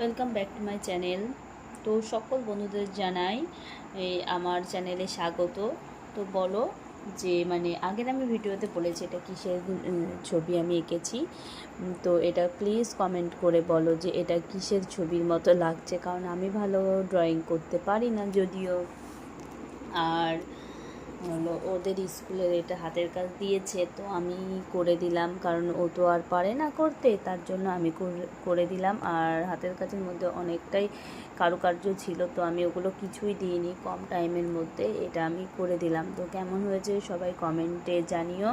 Welcome back to my channel. তো সকল বন্ধুদের জানাই আমার চ্যানেলে স্বাগত। তো বলো যে আগের আমি ভিডিওতে বলেছি এটা কিসের ছবি আমি এঁকেছি। তো এটা প্লিজ কমেন্ট করে বলো যে এটা কিসের ছবির মতো লাগছে, কারণ আমি ভালো ড্রয়িং করতে পারি না যদিও। আর হলো ওদের স্কুলের এটা হাতের কাজ দিয়েছে, তো আমি করে দিলাম, কারণ ও তো আর পারে না করতে, তার জন্য আমি করে দিলাম। আর হাতের কাজের মধ্যে অনেকটাই কারুকার্য ছিল, তো আমি ওগুলো কিছুই দিইনি, কম টাইমের মধ্যে এটা আমি করে দিলাম। তো কেমন হয়েছে সবাই কমেন্টে জানিও।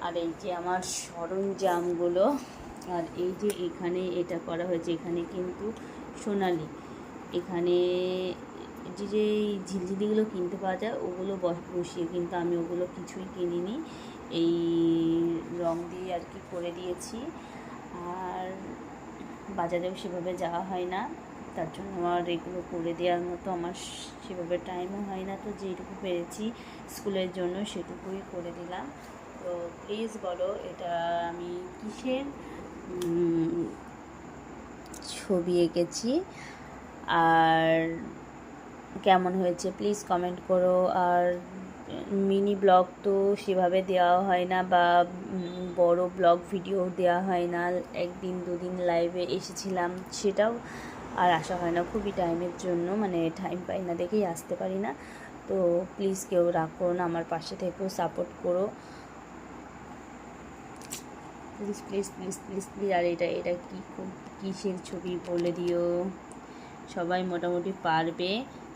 আর এই যে আমার সরঞ্জামগুলো, আর এই যে এখানে এটা করা হয়েছে, এখানে কিন্তু সোনালি, এখানে যে ঝিলঝিলিগুলো কিনতে পাওয়া যায় ওগুলো বসিয়ে, কিন্তু আমি ওগুলো কিছুই কিনিনি, এই রং দিয়ে আর কি করে দিয়েছি। আর বাজারেও সেভাবে যাওয়া হয় না, তার জন্য আমার এগুলো করে দেওয়ার মতো আমার সেভাবে টাইমও হয় না। তো যেটুকু পেরেছি স্কুলের জন্য সেটুকুই করে দিলাম। তো প্লিজ বলো এটা আমি কিসের ছবি এঁকেছি আর কেমন হয়েছে প্লিজ কমেন্ট করো। আর মিনি ব্লগ তো সেভাবে দেওয়া হয় না, বা বড় ব্লগ ভিডিও দেওয়া হয় না। একদিন দুদিন লাইভে এসেছিলাম, সেটাও আর আসা হয় না, খুবই টাইমের জন্য, টাইম পাই না দেখেই আসতে পারি না। তো প্লিজ কেউ রাখো না, আমার পাশে থেকেও সাপোর্ট করো please please please please please. আর এটা এটা কিসের ছবি বলে দিও, সবাই মোটামুটি পারবে।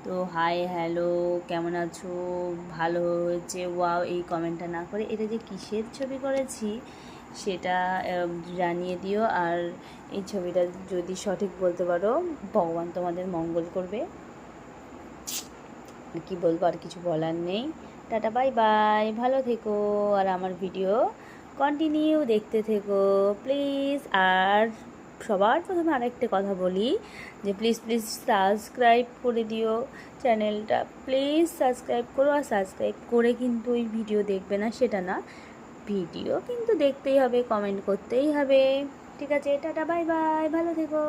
তো হাই হ্যালো কেমন আছো, ভালো হয়েছে, ওয়াও এই কমেন্টটা না করে এটা যে কিসের ছবি করেছি সেটা জানিয়ে দিও। আর এই ছবিটা যদি সঠিক বলতে পারো, ভগবান তোমাদের মঙ্গল করবে। কি বলবো, আর কিছু বলার নেই। টাটা বাই বাই, ভালো থেকো, আর আমার ভিডিও কন্টিনিউ দেখতে থেকো প্লিজ। আর সবার প্রথমে আরেকটা কথা বলি যে প্লিজ প্লিজ সাবস্ক্রাইব করে দিও চ্যানেলটা, প্লিজ সাবস্ক্রাইব করো। আর সাবস্ক্রাইব করে কিন্তু ওই ভিডিও দেখবে না সেটা না, ভিডিও কিন্তু দেখতেই হবে, কমেন্ট করতেই হবে। ঠিক আছে, টাটা বাই বাই, ভালো থেকো।